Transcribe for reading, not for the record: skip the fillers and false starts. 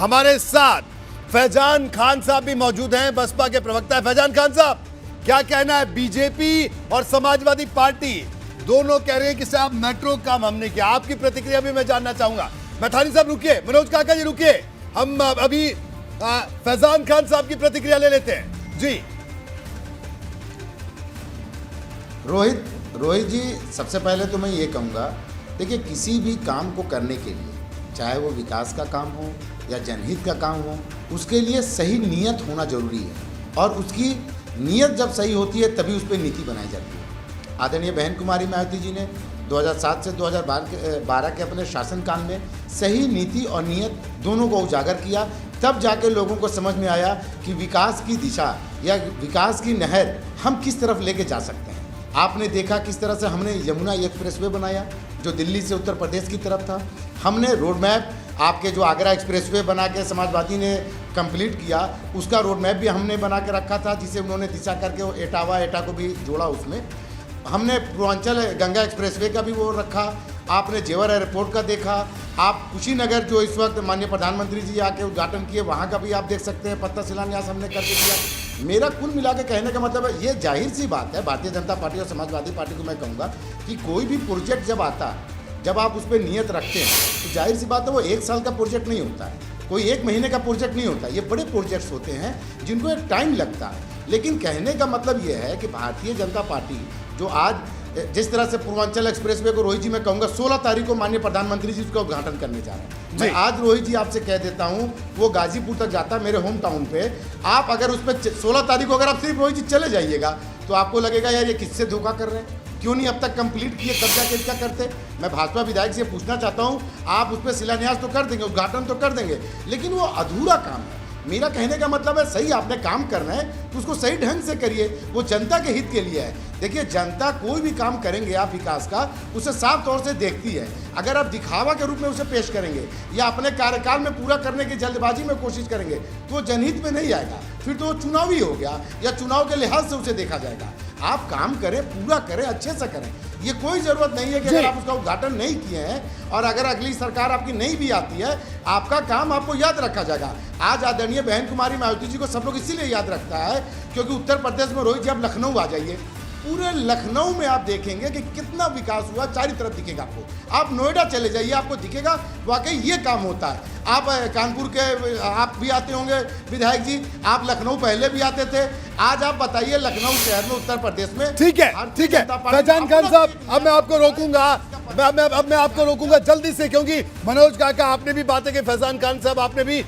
हमारे साथ फैजान खान साहब भी मौजूद हैं, बसपा के प्रवक्ता है। फैजान खान साहब, क्या कहना है? बीजेपी और समाजवादी पार्टी दोनों कह रहे हैं कि साहब मेट्रो का काम हमने किया। आपकी प्रतिक्रिया भी मैं जानना चाहूंगा। मैथानी साहब रुकिए, मनोज काका जी रुकिए, हम अभी फैजान खान साहब की प्रतिक्रिया ले लेते हैं जी। रोहित जी, सबसे पहले तो मैं ये कहूँगा, देखिए किसी भी काम को करने के लिए, चाहे वो विकास का काम हो या जनहित का काम हो, उसके लिए सही नियत होना जरूरी है। और उसकी नियत जब सही होती है तभी उस पर नीति बनाई जाती है। आदरणीय बहन कुमारी मायावती जी ने 2007 से 2012 के अपने शासनकाल में सही नीति और नियत दोनों को उजागर किया। तब जाके लोगों को समझ में आया कि विकास की दिशा या विकास की नहर हम किस तरफ लेके जा सकते हैं। आपने देखा किस तरह से हमने यमुना एक्सप्रेसवे बनाया जो दिल्ली से उत्तर प्रदेश की तरफ था। हमने रोड मैप, आपके जो आगरा एक्सप्रेसवे बना के समाजवादी ने कंप्लीट किया, उसका रोड मैप भी हमने बना के रखा था, जिसे उन्होंने दिशा करके वो एटा को भी जोड़ा उसमें। हमने पूर्वांचल गंगा एक्सप्रेसवे का भी वो रखा। आपने जेवर एयरपोर्ट का देखा। आप कुशीनगर जो इस वक्त माननीय प्रधानमंत्री जी आके उद्घाटन किए, वहाँ का भी आप देख सकते हैं, पत्ता शिलान्यास हमने करके दिया। मेरा कुल मिला के कहने का मतलब है, ये जाहिर सी बात है, भारतीय जनता पार्टी और समाजवादी पार्टी को मैं कहूँगा कि कोई भी प्रोजेक्ट जब आता है, जब आप उस पर नियत रखते हैं, तो जाहिर सी बात है वो 1 साल का प्रोजेक्ट नहीं होता है, कोई 1 महीने का प्रोजेक्ट नहीं होता। ये बड़े प्रोजेक्ट्स होते हैं जिनको एक टाइम लगता है। लेकिन कहने का मतलब ये है कि भारतीय जनता पार्टी जो आज जिस तरह से पूर्वांचल एक्सप्रेसवे को, रोहित जी मैं कहूँगा 16 तारीख को माननीय प्रधानमंत्री जी उसका उद्घाटन करने जा रहे हैं। मैं आज रोहित जी आपसे कह देता हूँ, वो गाजीपुर तक जाता है, मेरे होम टाउन पे। आप अगर उस पर 16 तारीख को अगर आप सिर्फ रोहित जी चले जाइएगा तो आपको लगेगा यार ये किससे धोखा कर रहे हैं, क्यों नहीं अब तक कंप्लीट किए, कब्जा किसका करते। मैं भाजपा विधायक से पूछना चाहता हूँ, आप उस पर शिलान्यास तो कर देंगे, उद्घाटन तो कर देंगे, लेकिन वो अधूरा काम है। मेरा कहने का मतलब है, सही आपने काम करना है तो उसको सही ढंग से करिए, वो जनता के हित के लिए है। देखिए, जनता कोई भी काम करेंगे आप विकास का, उसे साफ तौर से देखती है। अगर आप दिखावा के रूप में उसे पेश करेंगे या अपने कार्यकाल में पूरा करने की जल्दबाजी में कोशिश करेंगे तो वो जनहित में नहीं आएगा, फिर तो वो चुनावी हो गया या चुनाव के लिहाज से उसे देखा जाएगा। आप काम करें, पूरा करें, अच्छे से करें। ये कोई ज़रूरत नहीं है कि अगर आप उसका उद्घाटन नहीं किए हैं और अगर अगली सरकार आपकी नहीं भी आती है, आपका काम आपको याद रखा जाएगा। आज आदरणीय बहन कुमारी मायावती जी को सब लोग इसीलिए याद रखता है क्योंकि उत्तर प्रदेश में, रोहित जी आप लखनऊ आ जाइए, पूरे लखनऊ में आप देखेंगे कि कितना विकास हुआ, चारों तरफ दिखेगा आपको। आप नोएडा चले जाइए, आपको दिखेगा वाकई ये काम होता है। आप कानपुर के आप भी आते होंगे विधायक जी, आप लखनऊ पहले भी आते थे। आज आप बताइए लखनऊ शहर में, उत्तर प्रदेश में। ठीक है फैजान खान साहब, अब मैं आपको रोकूंगा, अब मैं आपको रोकूंगा जल्दी से, क्योंकि मनोज काका आपने भी बातें की, फैजान खान साहब आपने भी